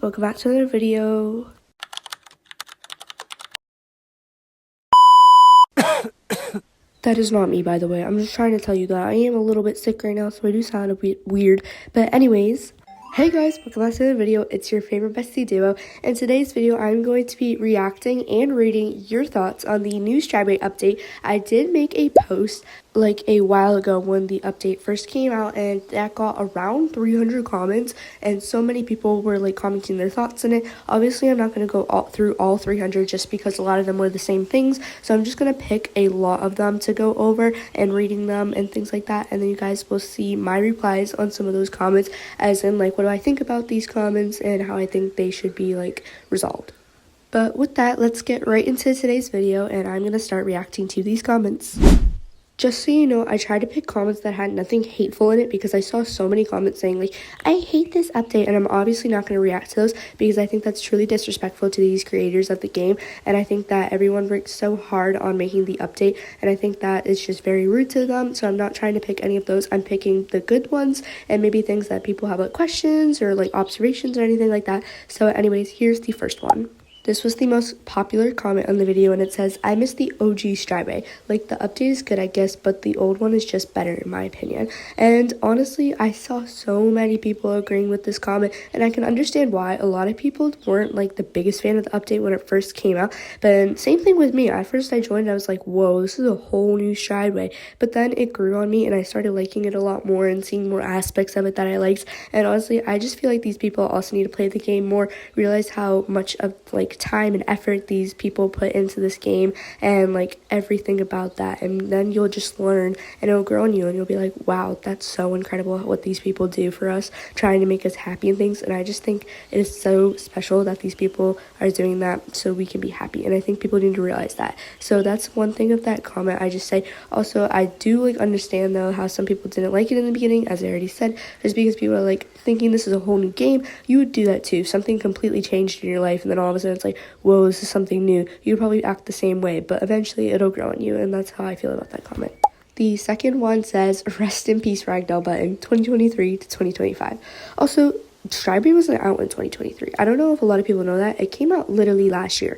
welcome back to another video. That is not me, by the way. I'm just trying to tell you that I am a little bit sick right now, so I do sound a bit weird. But anyways, hey guys, welcome back to the video. It's your favorite bestie duo. In today's video, I'm going to be reacting and reading your thoughts on the new Strideway update. I did make a post like a while ago when the update first came out, and that got around 300 comments, and so many people were like commenting their thoughts in it. Obviously, I'm not going to go through all 300 just because a lot of them were the same things, so I'm just going to pick a lot of them to go over and reading them and things like that, and then you guys will see my replies on some of those comments, as in like what do I think about these comments and how I think they should be like resolved. But with that, let's get right into today's video, and I'm going to start reacting to these comments. Just so you know, I tried to pick comments that had nothing hateful in it because I saw so many comments saying like, I hate this update, and I'm obviously not going to react to those because I think that's truly disrespectful to these creators of the game, and I think that everyone worked so hard on making the update, and I think that it's just very rude to them, so I'm not trying to pick any of those. I'm picking the good ones and maybe things that people have like questions or like observations or anything like that. So anyways, here's the first one. This was the most popular comment on the video, and it says, I miss the OG Strideway. Like, the update is good, I guess, but the old one is just better, in my opinion. And honestly, I saw so many people agreeing with this comment, and I can understand why. A lot of people weren't, like, the biggest fan of the update when it first came out. But same thing with me. At first, I joined, and I was like, whoa, this is a whole new Strideway. But then it grew on me, and I started liking it a lot more and seeing more aspects of it that I liked. And honestly, I just feel like these people also need to play the game more, realize how much of, like, time and effort these people put into this game and like everything about that, and then you'll just learn and it'll grow on you and you'll be like, wow, that's so incredible what these people do for us, trying to make us happy and things. And I just think it is so special that these people are doing that so we can be happy, and I think people need to realize that. So that's one thing of that comment I just say. Also, I do like understand though how some people didn't like it in the beginning, as I already said, just because people are like thinking this is a whole new game. You would do that too. Something completely changed in your life, and then all of a sudden it's like, whoa, this is something new. You'd probably act the same way, but eventually it'll grow on you, and that's how I feel about that comment. The second one says, rest in peace ragdoll button, 2023 to 2025. Also, Strideway wasn't out in 2023. I don't know if a lot of people know that. It came out literally last year.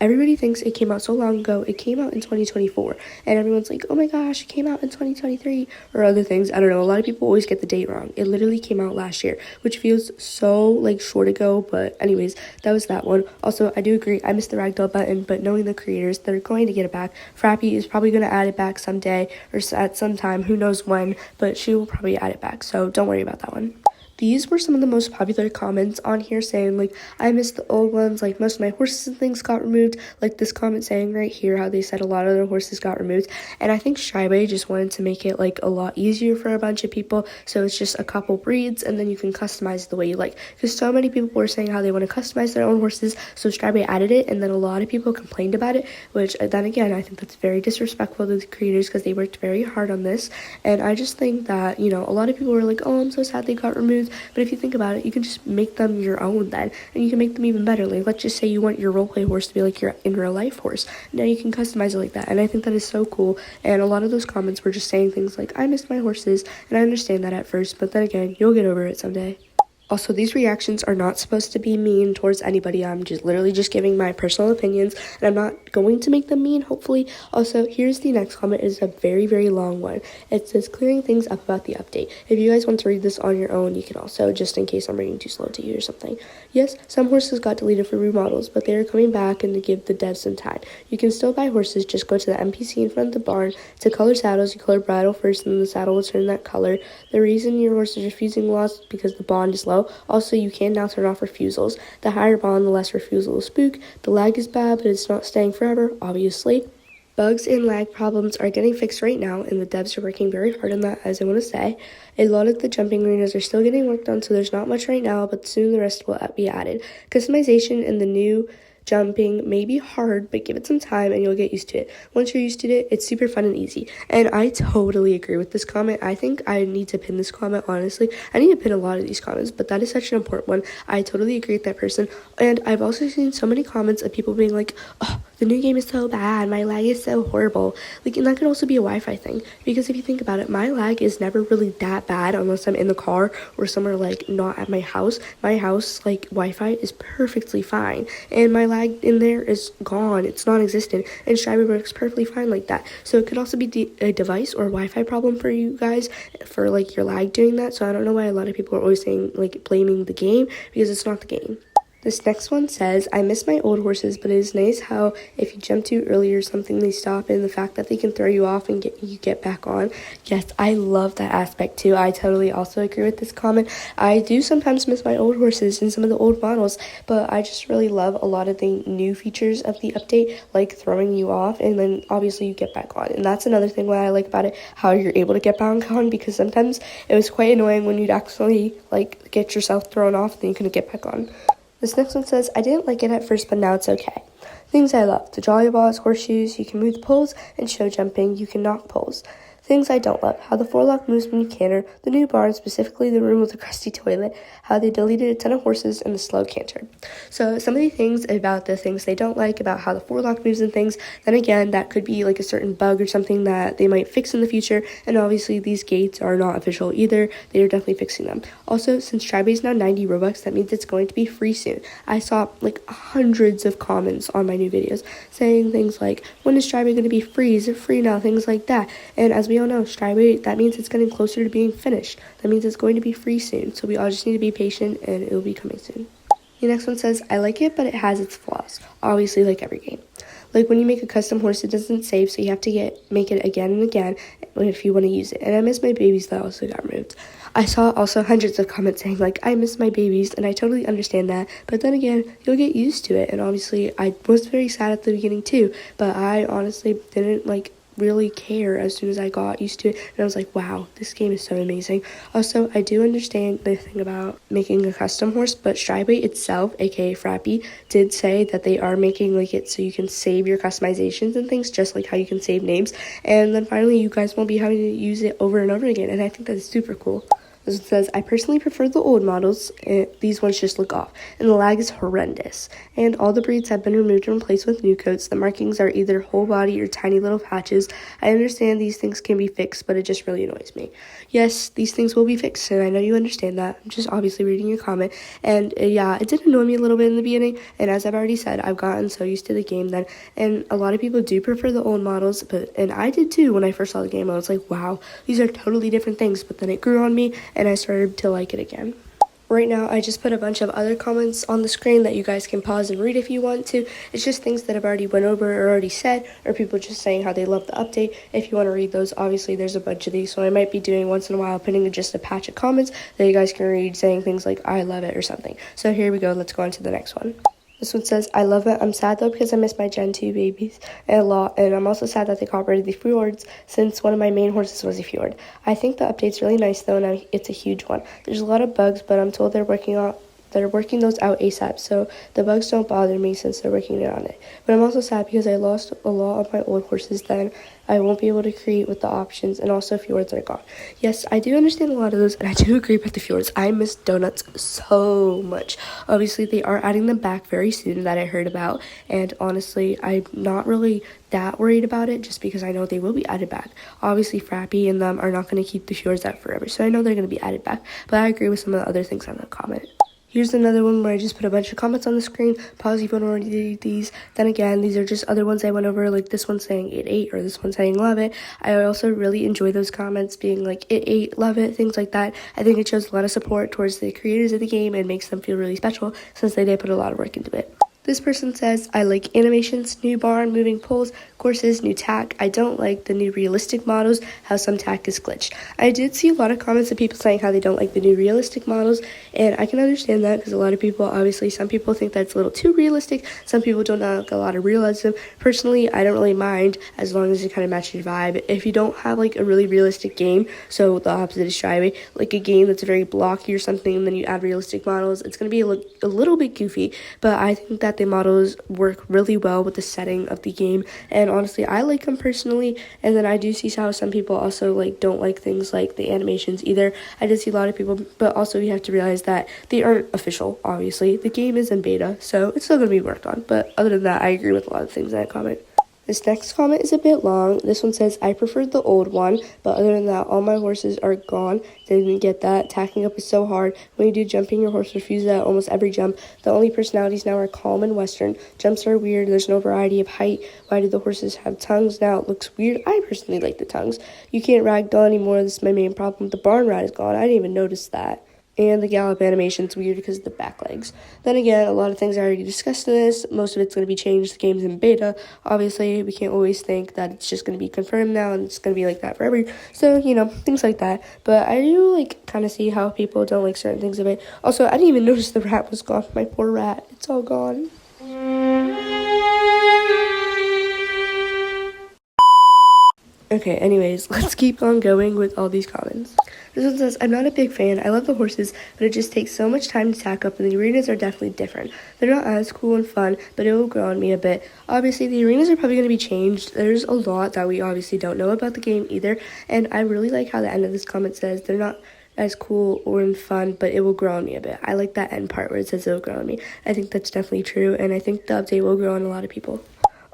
Everybody thinks it came out so long ago. It came out in 2024, and everyone's like, oh my gosh, it came out in 2023, or other things. I don't know. A lot of people always get the date wrong. It literally came out last year, which feels so like short ago, but anyways, that was that one. Also, I do agree, I missed the ragdoll button, but knowing the creators, they're going to get it back. Frappy is probably going to add it back someday, or at some time, who knows when, but she will probably add it back, so don't worry about that one. These were some of the most popular comments on here saying, like, I miss the old ones, like, most of my horses and things got removed, like this comment saying right here how they said a lot of their horses got removed, and I think Strideway just wanted to make it, like, a lot easier for a bunch of people, so it's just a couple breeds, and then you can customize it the way you like, because so many people were saying how they want to customize their own horses, so Strideway added it, and then a lot of people complained about it, which, then again, I think that's very disrespectful to the creators, because they worked very hard on this, and I just think that, you know, a lot of people were like, oh, I'm so sad they got removed. But if you think about it, you can just make them your own then, and you can make them even better. Like, let's just say you want your roleplay horse to be like your in real life horse. Now you can customize it like that, and I think that is so cool. And a lot of those comments were just saying things like, I miss my horses, and I understand that at first, but then again, you'll get over it someday. Also, these reactions are not supposed to be mean towards anybody. I'm just literally just giving my personal opinions, and I'm not going to make them mean, hopefully. Also, here's the next comment. It is a very, very long one. It says, clearing things up about the update. If you guys want to read this on your own, you can also, just in case I'm reading too slow to you or something. Yes, some horses got deleted for remodels, but they are coming back and to give the devs some time. You can still buy horses, just go to the NPC in front of the barn. To color saddles, you color bridle first, and then the saddle will turn that color. The reason your horse is refusing loss is because the bond is low. Also, you can now turn off refusals. The higher bond, the less refusal will spook. The lag is bad, but it's not staying forever, obviously. Bugs and lag problems are getting fixed right now, and the devs are working very hard on that, as I want to say. A lot of the jumping arenas are still getting worked on, so there's not much right now, but soon the rest will be added. Customization in the new jumping may be hard, but give it some time and you'll get used to it. Once you're used to it, it's super fun and easy. And I totally agree with this comment. I think I need to pin this comment, honestly. I need to pin a lot of these comments, but that is such an important one. I totally agree with that person. And I've also seen so many comments of people being like, oh, the new game is so bad, my lag is so horrible. Like, and that could also be a Wi-Fi thing, because if you think about it, my lag is never really that bad unless I'm in the car or somewhere like not at my house. My house, like, Wi-Fi is perfectly fine, and my lag in there is gone. It's non-existent, and Strideway works perfectly fine like that. So it could also be a device or Wi-Fi problem for you guys for like your lag doing that. So I don't know why a lot of people are always saying, like, blaming the game, because it's not the game. This next one says, I miss my old horses, but it is nice how if you jump too early or something, they stop, and the fact that they can throw you off and get back on. Yes, I love that aspect too. I totally also agree with this comment. I do sometimes miss my old horses and some of the old models, but I just really love a lot of the new features of the update, like throwing you off, and then obviously you get back on. And that's another thing what I like about it, how you're able to get back on, because sometimes it was quite annoying when you'd actually like get yourself thrown off and then you couldn't get back on. This next one says, I didn't like it at first, but now it's okay. Things I love. The jolly balls, horseshoes, you can move the poles, and show jumping, you can knock poles. Things I don't love. How the forelock moves when you canter, the new barn, specifically the room with the crusty toilet, how they deleted a ton of horses, and the slow canter. So some of the things about the things they don't like about how the forelock moves and things, then again, that could be like a certain bug or something that they might fix in the future, and obviously these gates are not official either. They are definitely fixing them. Also, since Strideway is now 90 Robux, that means it's going to be free soon. I saw like hundreds of comments on my new videos saying things like, when is Strideway going to be free? Is it free now? Things like that. And as we all know, Strideway, that means it's getting closer to being finished. That means it's going to be free soon. So we all just need to be patient, and it will be coming soon. The next one says, I like it, but it has its flaws. Obviously, like every game. Like when you make a custom horse, it doesn't save, so you have to make it again and again if you want to use it. And I miss my babies that also got removed. I saw also hundreds of comments saying, like, I miss my babies, and I totally understand that. But then again, you'll get used to it. And obviously, I was very sad at the beginning too, but I honestly didn't, like, really care as soon as I got used to it, and I was like, wow, this game is so amazing. Also, I do understand the thing about making a custom horse, but Strideway itself, aka Frappy, did say that they are making like it so you can save your customizations and things, just like how you can save names, and then finally you guys won't be having to use it over and over again, and I think that's super cool. This one says, I personally prefer the old models, and these ones just look off, and the lag is horrendous. And all the breeds have been removed and replaced with new coats. The markings are either whole body or tiny little patches. I understand these things can be fixed, but it just really annoys me. Yes, these things will be fixed, and I know you understand that. I'm just obviously reading your comment. And yeah, it did annoy me a little bit in the beginning, and as I've already said, I've gotten so used to the game then. And a lot of people do prefer the old models, and I did too when I first saw the game. I was like, wow, these are totally different things, but then it grew on me, and I started to like it again. Right now, I just put a bunch of other comments on the screen that you guys can pause and read if you want to. It's just things that I've already went over or already said, or people just saying how they love the update. If you want to read those, obviously there's a bunch of these, so I might be doing once in a while putting just a patch of comments that you guys can read saying things like, I love it or something. So here we go, let's go on to the next one. This one says, I love it. I'm sad though because I miss my Gen 2 babies a lot, and I'm also sad that they got rid of the fjords since one of my main horses was a fjord. I think the update's really nice though, and it's a huge one. There's a lot of bugs, but I'm told they're working those out ASAP, so the bugs don't bother me since they're working on it. But I'm also sad because I lost a lot of my old horses then. I won't be able to create with the options, and also fjords are gone. Yes, I do understand a lot of those, and I do agree with the fjords. I miss donuts so much. Obviously, they are adding them back very soon that I heard about, and honestly, I'm not really that worried about it just because I know they will be added back. Obviously, Frappy and them are not going to keep the fjords out forever, so I know they're going to be added back, but I agree with some of the other things on the comment. Here's another one where I just put a bunch of comments on the screen. Pause if you want to read these. Then again, these are just other ones I went over, like this one saying it ate or this one saying love it. I also really enjoy those comments being like it ate, love it, things like that. I think it shows a lot of support towards the creators of the game and makes them feel really special since they did put a lot of work into it. This person says, I like animations, new barn, moving poles, courses, new tack. I don't like the new realistic models, how some tack is glitched. I did see a lot of comments of people saying how they don't like the new realistic models, and I can understand that because a lot of people, obviously, some people think that's a little too realistic. Some people don't like a lot of realism. Personally, I don't really mind as long as it kind of matches your vibe. If you don't have like a really realistic game, so the opposite is Strideway, like a game that's very blocky or something, and then you add realistic models, it's going to be a little bit goofy, but I think that the models work really well with the setting of the game, and honestly I like them personally. And then I do see how some people also like don't like things like the animations either. I did see a lot of people, but also you have to realize that they aren't official. Obviously the game is in beta, so it's still going to be worked on, but other than that I agree with a lot of things in that comment. This next comment is a bit long. This one says, I preferred the old one, but other than that, all my horses are gone. Didn't get that. Tacking up is so hard. When you do jumping, your horse refuses at almost every jump. The only personalities now are calm and western. Jumps are weird. There's no variety of height. Why do the horses have tongues? Now it looks weird. I personally like the tongues. You can't ragdoll anymore. This is my main problem. The barn ride is gone. I didn't even notice that. And the gallop animation's weird because of the back legs. Then again, a lot of things I already discussed in this. Most of it's going to be changed. The game's in beta. Obviously, we can't always think that it's just going to be confirmed now and it's going to be like that forever. So, you know, things like that. But I do, like, kind of see how people don't like certain things of it. Also, I didn't even notice the rat was gone. My poor rat. It's all gone. Okay, anyways, let's keep on going with all these comments. This one says, I'm not a big fan. I love the horses, but it just takes so much time to tack up, and the arenas are definitely different. They're not as cool and fun, but it will grow on me a bit. Obviously, the arenas are probably going to be changed. There's a lot that we obviously don't know about the game either, and I really like how the end of this comment says they're not as cool or fun, but it will grow on me a bit. I like that end part where it says it will grow on me. I think that's definitely true, and I think the update will grow on a lot of people.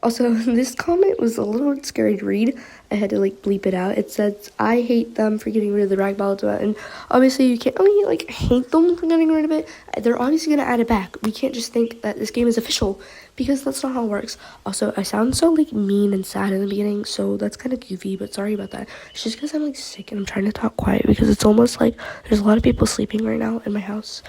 Also, this comment was a little scary to read. I had to like bleep it out. It says, I hate them for getting rid of the ragdoll, and obviously you can't really like hate them for getting rid of it. They're obviously going to add it back. We can't just think that this game is official, because that's not how it works. Also, I sound so like mean and sad in the beginning, so that's kind of goofy, but sorry about that. It's just because I'm like sick and I'm trying to talk quiet because it's almost like there's a lot of people sleeping right now in my house.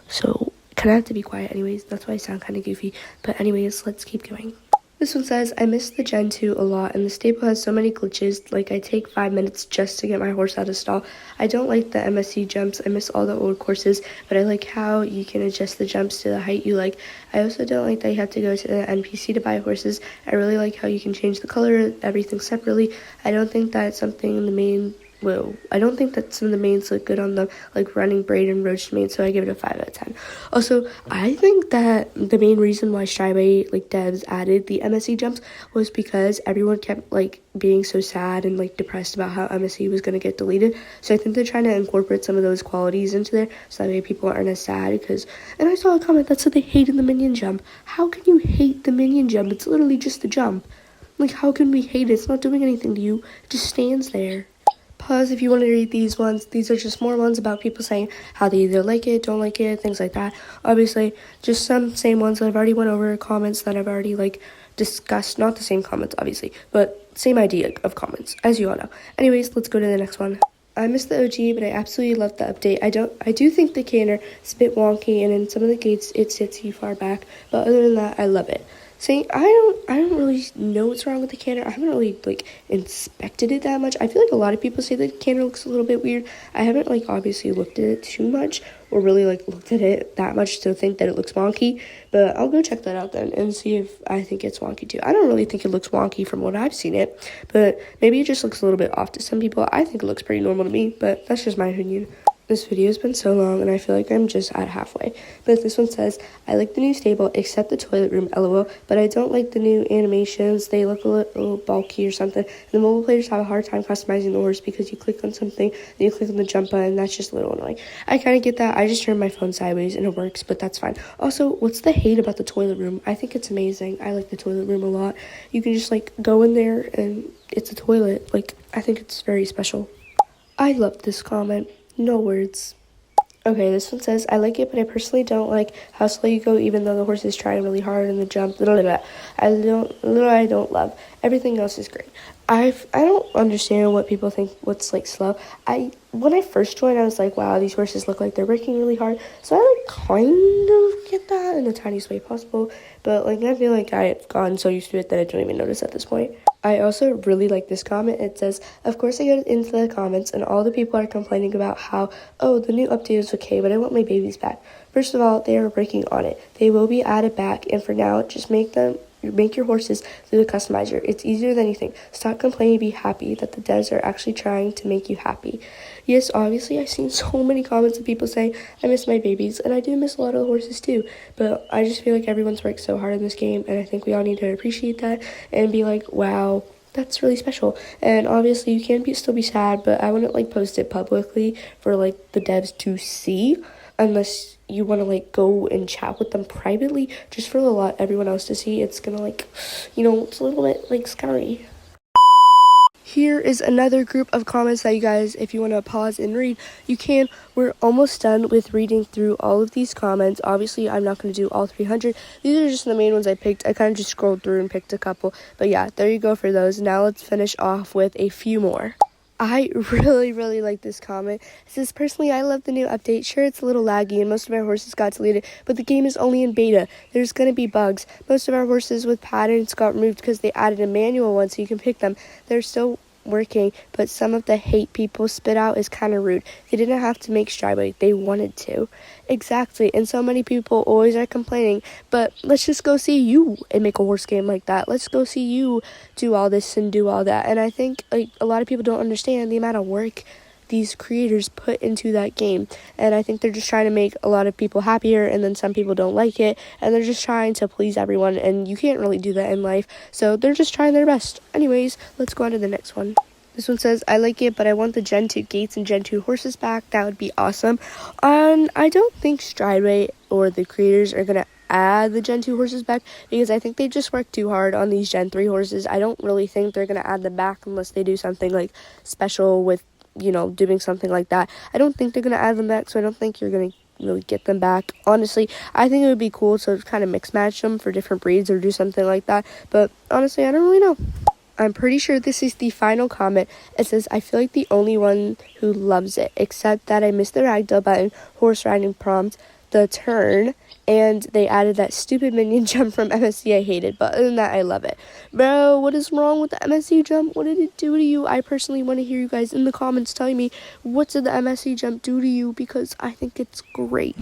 So kind of have to be quiet anyways. That's why I sound kind of goofy. But anyways, let's keep going. This one says, I miss the Gen 2 a lot, and the stable has so many glitches, like I take 5 minutes just to get my horse out of stall. I don't like the MSC jumps. I miss all the old courses, but I like how you can adjust the jumps to the height you like. I also don't like that you have to go to the NPC to buy horses. I really like how you can change the color, everything separately. I don't think that's something in the main... Well, I don't think that some of the mains look good on them, like running braid and roached mane, so I give it a 5 out of 10. Also, I think that the main reason why Strideway, like, devs added the MSC jumps was because everyone kept, like, being so sad and, like, depressed about how MSC was going to get deleted. So I think they're trying to incorporate some of those qualities into there, so that way people aren't as sad, because... And I saw a comment that said they hated the minion jump. How can you hate the minion jump? It's literally just a jump. Like, how can we hate it? It's not doing anything to you. It just stands there. Pause if you want to read these ones. These are just more ones about people saying how they either like it, don't like it, things like that. Obviously, just some same ones that I've already went over, comments that I've already like discussed. Not the same comments, obviously, but same idea of comments, as you all know. Anyways, let's go to the next one. I miss the OG, but I absolutely love the update. I do think the canter is a bit wonky, and in some of the gates it sits too far back, but other than that, I love it. See, I don't really know what's wrong with the canter. I haven't really, like, inspected it that much. I feel like a lot of people say the canter looks a little bit weird. I haven't, like, obviously looked at it too much or really, like, looked at it that much to think that it looks wonky. But I'll go check that out then and see if I think it's wonky too. I don't really think it looks wonky from what I've seen it, but maybe it just looks a little bit off to some people. I think it looks pretty normal to me, but that's just my opinion. This video has been so long, and I feel like I'm just at halfway. But this one says, I like the new stable, except the toilet room, lol. But I don't like the new animations. They look a little bulky or something. And the mobile players have a hard time customizing the horse because you click on something, and you click on the jump button, and that's just a little annoying. I kind of get that. I just turn my phone sideways, and it works, but that's fine. Also, what's the hate about the toilet room? I think it's amazing. I like the toilet room a lot. You can just, like, go in there, and it's a toilet. Like, I think it's very special. I love this comment. No words. Okay, this one says, I like it, but I personally don't like how slow you go, even though the horse is trying really hard in the jump. I don't love. Everything else is great. I don't understand what people think what's like slow. When I first joined, I was like, wow, these horses look like they're working really hard. So I like kind of get that in the tiniest way possible. But like I feel like I've gotten so used to it that I don't even notice at this point. I also really like this comment. It says, of course I get into the comments and all the people are complaining about how, oh, the new update is okay, but I want my babies back. First of all, they are working on it. They will be added back, and for now, just make them make your horses through the customizer. It's easier than you think. Stop complaining, be happy that the devs are actually trying to make you happy. Yes, obviously I've seen so many comments of people saying I miss my babies, and I do miss a lot of the horses too, but I just feel like everyone's worked so hard in this game, and I think we all need to appreciate that and be like, wow, that's really special. And obviously you can still be sad, but I wouldn't like post it publicly for like the devs to see, unless you want to like go and chat with them privately. Just for everyone else to see, it's gonna like, it's a little bit like scary. Here is another group of comments that you guys, if you want to pause and read, you can. We're almost done with reading through all of these comments. Obviously, I'm not going to do all 300. These are just the main ones I picked. I kind of just scrolled through and picked a couple. But yeah, there you go for those. Now let's finish off with a few more. I really like this comment. It says, personally, I love the new update. Sure, it's a little laggy and most of our horses got deleted, but the game is only in beta. There's going to be bugs. Most of our horses with patterns got removed because they added a manual one so you can pick them. They're still working, but some of the hate people spit out is kind of rude. They didn't have to make Strideway. They wanted to. Exactly. And so many people always are complaining, but let's just go see you and make a horse game like that. Let's go see you do all this and do all that. And I think like a lot of people don't understand the amount of work these creators put into that game, and I think they're just trying to make a lot of people happier, and then some people don't like it, and they're just trying to please everyone, and you can't really do that in life, so they're just trying their best. Anyways, let's go on to the next one. This one says, I like it, but I want the Gen 2 gates and Gen 2 horses back. That would be awesome. I don't think Strideway or the creators are gonna add the Gen 2 horses back, because I think they just worked too hard on these Gen 3 horses. I don't really think they're gonna add them back unless they do something like special with doing something like that. I don't think they're going to add them back, so I don't think you're going to really get them back. Honestly, I think it would be cool to kind of mix match them for different breeds or do something like that, but honestly, I don't really know. I'm pretty sure this is the final comment. It says, I feel like the only one who loves it, except that I missed the ragdoll button, horse riding prompt, the turn, and they added that stupid minion jump from MSC I hated, but other than that, I love it. Bro, what is wrong with the MSC jump? What did it do to you? I personally want to hear you guys in the comments telling me what did the MSC jump do to you, because I think it's great.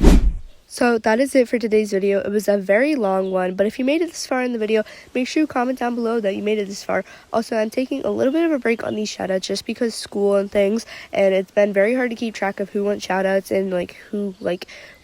So that is it for today's video. It was a very long one, but if you made it this far in the video, make sure you comment down below that you made it this far. Also, I'm taking a little bit of a break on these shoutouts just because school and things, and it's been very hard to keep track of who wants shoutouts and like who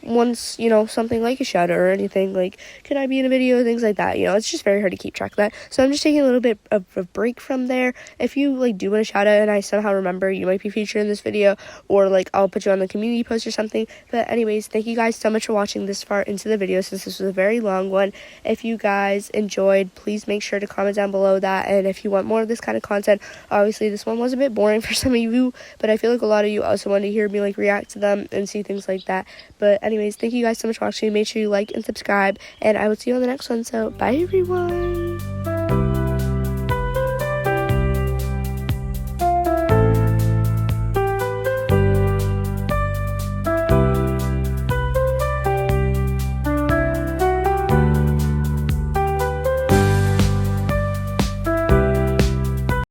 wants something like a shout out or anything like, can I be in a video, things like that. It's just very hard to keep track of that, so I'm just taking a little bit of a break from there. If you do want a shout out and I somehow remember, you might be featured in this video, or I'll put you on the community post or something. But anyways, thank you guys so much for watching this far into the video, since this was a very long one. If you guys enjoyed, please make sure to comment down below that, and if you want more of this kind of content, obviously this one was a bit boring for some of you, but I feel like a lot of you also want to hear me react to them and see things like that. But anyways, thank you guys so much for watching. Make sure you like and subscribe, and I will see you on the next one. So bye everyone.